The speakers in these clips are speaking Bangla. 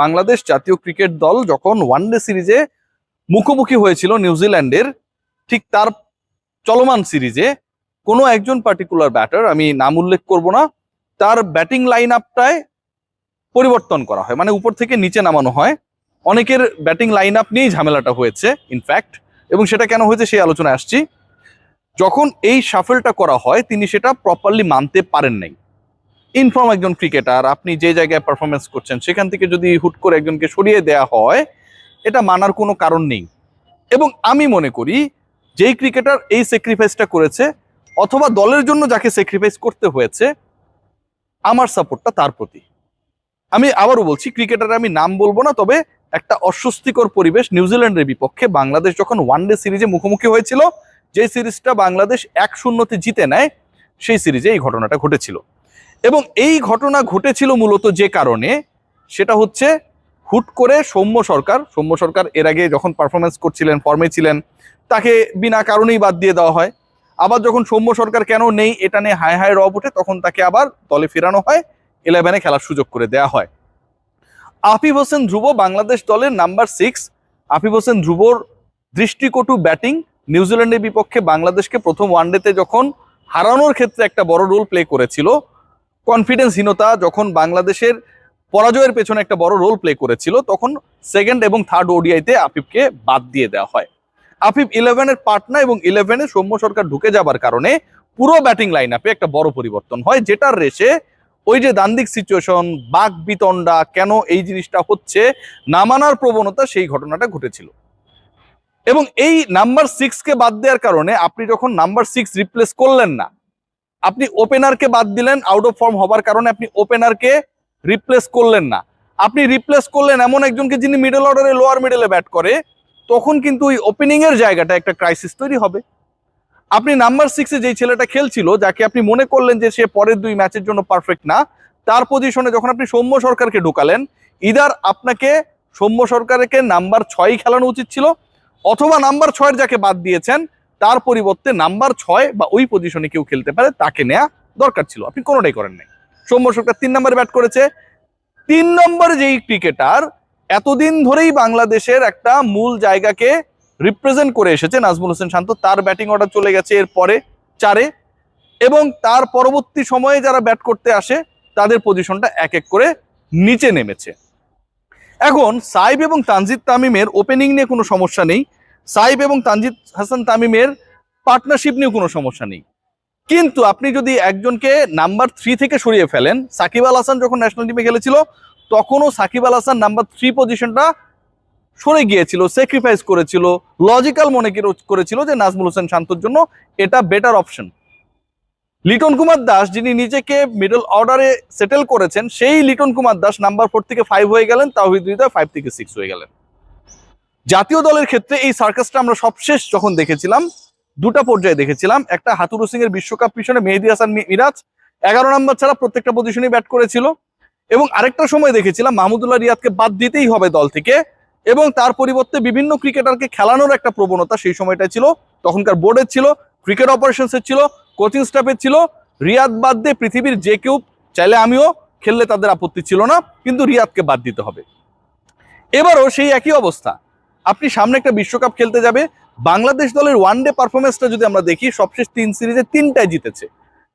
বাংলাদেশ জাতীয় ক্রিকেট দল যখন ওয়ানডে সিরিজে মুখোমুখি হয়েছিল নিউজিল্যান্ডের, ঠিক তার চলমান সিরিজে কোনো একজন পার্টিকুলার ব্যাটার, আমি নাম উল্লেখ করব না, তার ব্যাটিং লাইন আপটায় পরিবর্তন করা হয়, মানে উপর থেকে নিচে নামানো হয়। অনেকের ব্যাটিং লাইন আপ নিয়েই ঝামেলাটা হয়েছে ইনফ্যাক্ট, এবং সেটা কেন হয়েছে সেই আলোচনায় আসছি। যখন এই শাফেলটা করা হয় তিনি সেটা প্রপারলি মানতে পারেন নাই। ইনফর্ম একজন ক্রিকেটার, আপনি যে জায়গায় পারফরমেন্স করছেন সেখান থেকে যদি হুট করে একজনকে সরিয়ে দেয়া হয়, এটা মানার কোনো কারণ নেই। এবং আমি মনে করি যেই ক্রিকেটার এই স্যাক্রিফাইসটা করেছে, অথবা দলের জন্য যাকে স্যাক্রিফাইস করতে হয়েছে, আমার সাপোর্টটা তার প্রতি। আমি আবারও বলছি, ক্রিকেটার আমি নাম বলবো না, তবে একটা অস্বস্তিকর পরিবেশ নিউজিল্যান্ডের বিপক্ষে বাংলাদেশ যখন ওয়ানডে সিরিজে মুখোমুখি হয়েছিল, যে সিরিজটা বাংলাদেশ 1-0 জিতে নেয়, সেই সিরিজে এই ঘটনাটা ঘটেছিল। এবং এই ঘটনা ঘটেছিল মূলত যে কারণে, সেটা হচ্ছে হুট করে সৌম্য সরকার এর আগে যখন পারফরমেন্স করছিলেন, ফর্মে ছিলেন, তাকে বিনা কারণেই বাদ দিয়ে দেওয়া হয়। আবার যখন সৌম্য সরকার কেন নেই এটা নিয়ে হায় হায় রব ওঠে, তখন তাকে আবার দলে ফেরানো হয়, 11-এ খেলার সুযোগ করে দেয়া হয়। আফিফ হোসেন ধ্রুব বাংলাদেশ দলের নাম্বার 6। আফিফ হোসেন ধ্রুবর দৃষ্টিকটু ব্যাটিং নিউজিল্যান্ডের বিপক্ষে বাংলাদেশকে প্রথম ওয়ানডেতে যখন হারানোর ক্ষেত্রে একটা বড় রোল প্লে করেছিল। কনফিডেন্সহীনতা যখন বাংলাদেশের পরাজয়ের পেছনে একটা বড় রোল প্লে করেছিল, তখন সেকেন্ড এবং থার্ড ওডিআইতে আফিফকে বাদ দিয়ে দেওয়া হয়। আফিফ 11-এর পার্টনার, এবং 11-এ সৌম্য সরকার ঢুকে যাবার কারণে পুরো ব্যাটিং লাইন আপে একটা বড় পরিবর্তন হয়, যেটার রেশে ওই যে দ্বান্দ্বিক সিচুয়েশন, বাক বিতণ্ডা, কেন এই জিনিসটা হচ্ছে, না মানার প্রবণতা, সেই ঘটনাটা ঘটেছিল। এবং এই নাম্বার 6কে বাদ দেওয়ার কারণে আপনি যখন নাম্বার 6 রিপ্লেস করলেন না, আপনি ওপেনারকে বাদ দিলেন, আউট অফ ফর্ম হবার কারণে আপনি ওপেনারকে রিপ্লেস করলেন না, আপনি রিপ্লেস করলেন এমন একজনকে যিনি মিডল অর্ডারে, লোয়ার মিডলে ব্যাট করে, তখন কিন্তু ওই ওপেনিং এর জায়গাটা একটা ক্রাইসিস তৈরি হবে। আপনি নাম্বার 6-এ যেই ছেলেটা খেলছিল, যাকে আপনি মনে করলেন যে সে পরের 2 ম্যাচের জন্য পারফেক্ট না, তার পজিশনে যখন আপনি সৌম্য সরকারকে ঢোকালেন, ইদার আপনাকে সৌম্য সরকারকে নাম্বার 6 খেলানো উচিত ছিল, অথবা নাম্বার 6-এর যাকে বাদ দিয়েছেন তার পরিবর্তে নাম্বার 6 বা ওই পজিশনে কেউ খেলতে পারে তাকে নেওয়া দরকার ছিল। আপনি কোনোটাই করেন নাই। সৌম্য সরকার 3 নম্বরে ব্যাট করেছে। 3 নম্বরে যেই ক্রিকেটার এতদিন ধরেই বাংলাদেশের একটা মূল জায়গাকে রিপ্রেজেন্ট করে এসেছে, নাজমুল হোসেন শান্ত, তার ব্যাটিং অর্ডার চলে গেছে এরপরে 4-এ, এবং তার পরবর্তী সময়ে যারা ব্যাট করতে আসে তাদের পজিশনটা এক এক করে নিচে নেমেছে। এখন সাইব এবং তানজিদ তামিমের ওপেনিং নিয়ে কোনো সমস্যা নেই, সাইব এবং তানজিদ হাসান তামিমের পার্টনারশিপ নিয়ে কোনো সমস্যা নেই, কিন্তু আপনি যদি একজনকে নাম্বার 3 থেকে সরিয়ে ফেলেন, সাকিব আল হাসান যখন ন্যাশনাল টিমে খেলেছিল তখনও সাকিব আল হাসান নাম্বার 3 পজিশনটা সরে গিয়েছিল, স্যাক্রিফাইস করেছিল, লজিক্যাল মনে করেছিল যে নাজমুল হোসেন শান্তর জন্য এটা বেটার অপশন। লিটন কুমার দাস, যিনি নিজেকে মিডল অর্ডারে সেটেল করেছেন, সেই লিটন কুমার দাস নাম্বার 4 থেকে 5 হয়ে গেলেন, তাওহিদ হৃদয় 5 থেকে 6 হয়ে গেলেন। জাতীয় দলের ক্ষেত্রে এই সার্কাসটা আমরা সবশেষ যখন দেখেছিলাম, 2টা পর্যায়ে দেখেছিলাম। একটা হাতুরু সিং এর বিশ্বকাপ পিছনে মেহেদী হাসান মিরাজ 11 নম্বর ছাড়া প্রত্যেকটা পজিশনে ব্যাট করেছিল, এবং আরেকটা সময় দেখেছিলাম মাহমুদুল্লাহ রিয়াদকে বাদ দিতেই হবে দল থেকে, এবং তার পরিবর্তে বিভিন্ন ক্রিকেটারকে খেলানোর একটা প্রবণতা সেই সময়টা ছিল। তখনকার বোর্ডের ছিল, ক্রিকেট অপারেশনসের ছিল, কোচিং স্টাফের ছিল, রিয়াদ বাদ দিয়ে পৃথিবীর যে কেউ চাইলে, আমিও খেললে তাদের আপত্তি ছিল না, কিন্তু রিয়াদকে বাদ দিতে হবে। এবারও সেই একই অবস্থা। আপনি সামনে একটা বিশ্বকাপ খেলতে যাবে, বাংলাদেশ দলের ওয়ানডে পারফরমেন্সটা যদি আমরা দেখি, সবশেষ 3 সিরিজে 3টায় জিতেছে,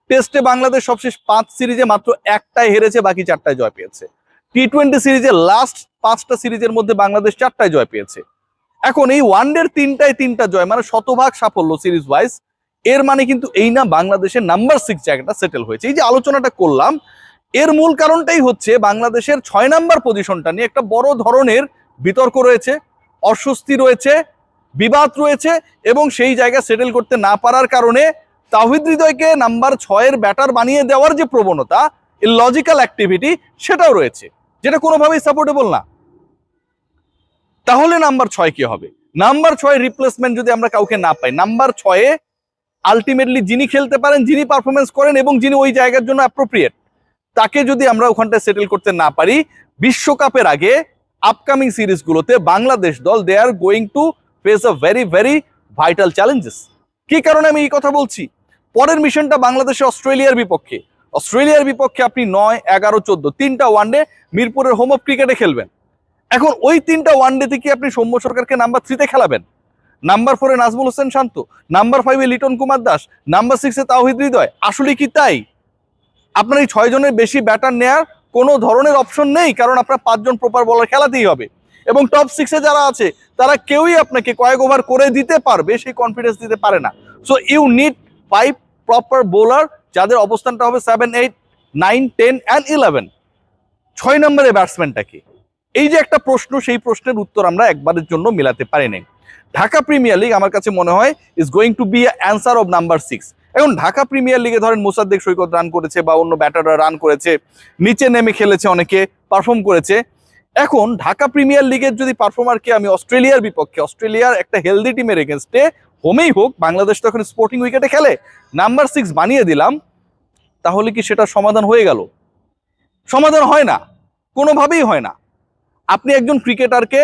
টেস্টে বাংলাদেশ সবশেষ 5 সিরিজে মাত্র 1টায় হেরেছে, বাকি 4টায় জয় পেয়েছে। টি20 সিরিজে লাস্ট 5টা সিরিজের মধ্যে বাংলাদেশ 4টায় জয় পেয়েছে। এখন এই ওয়ানডের 3টায় 3টা জয়, মানে শতভাগ সাফল্য সিরিজ ওয়াইজ, এর মানে কিন্তু এই না বাংলাদেশের নাম্বার 6 জায়গাটা সেটেল হয়েছে। এই যে আলোচনাটা করলাম, এর মূল কারণটাই হচ্ছে বাংলাদেশের 6 নাম্বার পজিশনটা নিয়ে একটা বড় ধরনের বিতর্ক রয়েছে, অস্বস্তি রয়েছে, বিবাদ রয়েছে, এবং সেই জায়গা সেটেল করতে না পারার কারণে তাওহিদ হৃদয়কে নাম্বার 6-এর ব্যাটার বানিয়ে দেওয়ার যে প্রবণতা, এই লজিক্যাল অ্যাক্টিভিটি, সেটাও রয়েছে, যেটা কোনোভাবেই সাপোর্টেবল না। তাহলে নাম্বার 6 কি হবে? নাম্বার 6 রিপ্লেসমেন্ট যদি আমরা কাউকে না পাই, নাম্বার 6-এ আলটিমেটলি যিনি খেলতে পারেন, যিনি পারফরমেন্স করেন, এবং যিনি ওই জায়গার জন্য অ্যাপ্রোপ্রিয়েট, তাকে যদি আমরা ওখানটায় সেটেল করতে না পারি, বিশ্বকাপের আগে আপকামিং সিরিজগুলোতে বাংলাদেশ দল they are going to face a very very vital challenges. কি কারণে আমি এই কথা বলছি? পরের মিশনটা বাংলাদেশে অস্ট্রেলিয়ার বিপক্ষে। অস্ট্রেলিয়ার বিপক্ষে আপনি 9, 11, 14 3টা ওয়ানডে মিরপুরের হোম অফ ক্রিকেটে খেলবেন। এখন ওই 3টা ওয়ানডেতে কি আপনি সৌম্য সরকারকে নাম্বার 3-তে খেলাবেন? নাম্বার 4-এ নাজমুল হোসেন শান্ত, নাম্বার 5-এ লিটন কুমার দাস, নাম্বার 6-এ তাওহিদ হৃদয়, আসলে কি তাই? আপনার এই 6 জনের বেশি ব্যাটার নেয়ার কোনো ধরনের অপশন নেই, কারণ আপনার 5 জন প্রপার বলার খেলাতেই হবে। এবং টপ 6-এ যারা আছে তারা কেউই আপনাকে কয়েক ওভার করে দিতে পারবে সেই কনফিডেন্স দিতে পারে না। So you need 5 proper bowler যাদের অবস্থানটা হবে 7, 8, 9, 10 অ্যান্ড 11। 6 নম্বরে ব্যাটসম্যানটাকে, এই যে একটা প্রশ্ন, সেই প্রশ্নের উত্তর আমরা একবারের জন্য মিলাতে পারি নাই। ঢাকা প্রিমিয়ার লিগ আমার কাছে মনে হয় is going to be answer of number 6। এখন ঢাকা প্রিমিয়ার লিগে ধরেন মোসাদ্দেক সৈকত রান করেছে বা অন্য ব্যাটাররা রান করেছে, নিচে নেমে খেলেছে, অনেকে পারফর্ম করেছে। এখন ঢাকা প্রিমিয়ার লিগের যদি পারফর্মারকে আমি অস্ট্রেলিয়ার বিপক্ষে, অস্ট্রেলিয়ার একটা হেলদি টিমের এগেনস্টে হোমেই হোক, বাংলাদেশ তো এখন স্পোর্টিং উইকেটে খেলে, নাম্বার 6 বানিয়ে দিলাম, তাহলে কি সেটা সমাধান হয়ে গেল? সমাধান হয় না, কোনোভাবেই হয় না। আপনি একজন ক্রিকেটারকে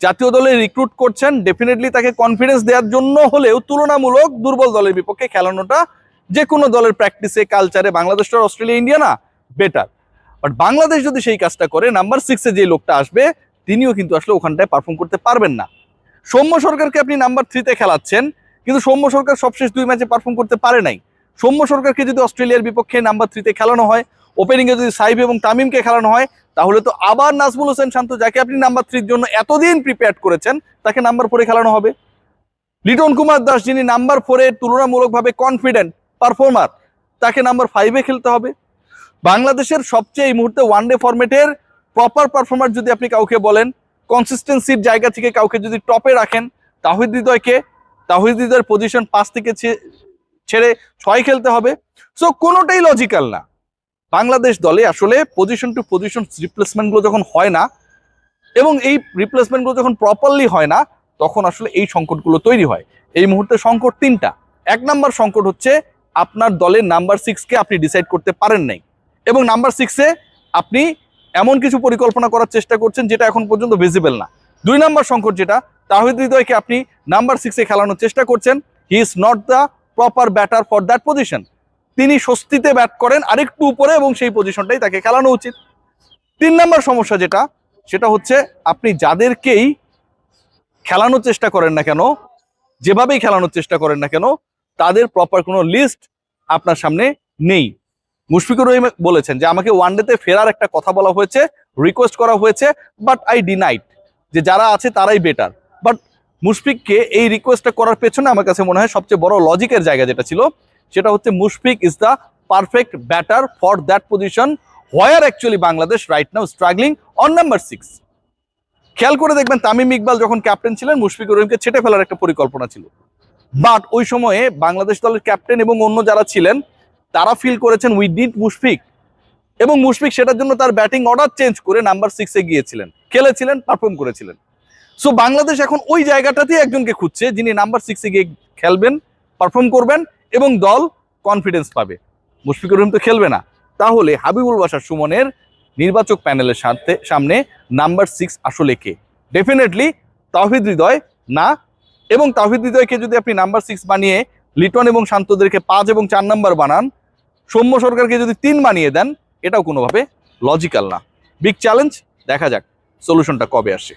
জাতীয় দলে রিক্রুট করছেন, ডেফিনেটলি তাকে কনফিডেন্স দেওয়ার জন্য হলেও তুলনামূলক দুর্বল দলের বিপক্ষে খেলানোটা যে কোনো দলের প্র্যাকটিসে, কালচারে, বাংলাদেশ তো অস্ট্রেলিয়া, ইন্ডিয়া না, বেটার। বাট বাংলাদেশ যদি সেই কাজটা করে, নাম্বার 6-এ যে লোকটা আসবে তিনিও কিন্তু আসলে ওখানটায় পারফর্ম করতে পারবেন না। সৌম্য সরকারকে আপনি নাম্বার 3-তে খেলাচ্ছেন, কিন্তু সৌম্য সরকার সবশেষ 2 ম্যাচে পারফর্ম করতে পারে নাই। সৌম্য সরকারকে যদি অস্ট্রেলিয়ার বিপক্ষে নাম্বার 3-তে খেলানো হয়, ওপেনিংয়ে যদি সাইব এবং তামিমকে খেলানো হয়, তাহলে তো আবার নাজমুল হোসেন শান্ত, যাকে আপনি নাম্বার 3-র জন্য এতদিন প্রিপেয়ার করেছেন, তাকে নাম্বার 4-এ খেলানো হবে। লিটন কুমার দাস, যিনি নাম্বার 4-এ তুলনামূলকভাবে কনফিডেন্ট পারফর্মার, তাকে নাম্বার 5-এ খেলতে হবে। বাংলাদেশের সবচেয়ে এই মুহূর্তে ওয়ানডে ফরম্যাটের প্রপার পারফর্মার যদি আপনি কাউকে বলেন, কনসিস্টেন্সির জায়গা থেকে কাউকে যদি টপে রাখেন, তাওহিদ হৃদয়কে। তাওহিদ হৃদয়ের পজিশন 5 থেকে ছেড়ে 6 খেলতে হবে। সো কোনোটাই লজিক্যাল না। বাংলাদেশ দলে আসলে পজিশন টু পজিশন রিপ্লেসমেন্টগুলো যখন হয় না, এবং এই রিপ্লেসমেন্টগুলো যখন প্রপারলি হয় না, তখন আসলে এই সংকটগুলো তৈরি হয়। এই মুহূর্তে সংকট 3টা। 1 নাম্বার সংকট হচ্ছে আপনার দলের নাম্বার 6-কে আপনি ডিসাইড করতে পারেন নাই, এবং নাম্বার 6-এ আপনি এমন কিছু পরিকল্পনা করার চেষ্টা করছেন যেটা এখন পর্যন্ত ভিজিবল না। 2 নাম্বার সংকট যেটা, তাওহিদ হৃদয়কে আপনি নাম্বার 6-এ খেলানোর চেষ্টা করছেন, he is not the proper batter for that position. তিনি স্বস্তিতে ব্যাট করেন আরেকটু উপরে, এবং সেই পজিশনটাই তাকে খেলানো উচিত। 3 নাম্বার সমস্যা যেটা, সেটা হচ্ছে আপনি যাদেরকেই খেলানোর চেষ্টা করেন না কেন, যেভাবেই খেলানোর চেষ্টা করেন না কেন, তাদের প্রপার কোনো লিস্ট আপনার সামনে নেই। মুশফিকুর রহিম বলেছেন যে আমাকে ওয়ানডেতে ফেরার একটা কথা বলা হয়েছে, রিকোয়েস্ট করা হয়েছে, বাট আই ডিনাইড, যে যারা আছে তারাই বেটার। বাট মুশফিককে এই রিকোয়েস্টটা করার পেছনে আমার কাছে মনে হয় সবচেয়ে বড় লজিকের জায়গা যেটা ছিল, সেটা হচ্ছে Mushfiq is the perfect batter for that position, where actually Bangladesh right now struggling on number 6। খেয়াল করে দেখবেন তামিম ইকবাল যখন ক্যাপ্টেন ছিলেন, মুশফিকুর রহিমকে ছেটে ফেলার একটা পরিকল্পনা ছিল, বাট ওই সময়ে বাংলাদেশ দলের ক্যাপ্টেন এবং অন্য যারা ছিলেন তারা ফিল করেছেন উই নিড মুশফিক, এবং মুশফিক সেটার জন্য তার ব্যাটিং অর্ডার চেঞ্জ করে নাম্বার 6-এ গিয়েছিলেন, খেলেছিলেন, পারফর্ম করেছিলেন। সো বাংলাদেশ এখন ওই জায়গাটাতেই একজনকে খুঁজছে যিনি নাম্বার 6-এ গিয়ে খেলবেন, পারফর্ম করবেন, এবং দল কনফিডেন্স পাবে। মুশফিকুর রহিম তো খেলবে না, তাহলে হাবিবুল বাশার সুমনের নির্বাচক প্যানেলের সামনে নাম্বার 6 আসলে কে? ডেফিনেটলি তাওহিদ হৃদয় না। এবং তাওহিদ হৃদয়কে যদি আপনি নাম্বার 6 বানিয়ে লিটন এবং শান্তদেরকে 5 এবং 4 নাম্বার বানান, সৌম্য সরকারকে যদি 3 বানিয়ে দেন, এটাও কোনোভাবে লজিক্যাল না। বিগ চ্যালেঞ্জ, দেখা যাক সলিউশনটা কবে আসে।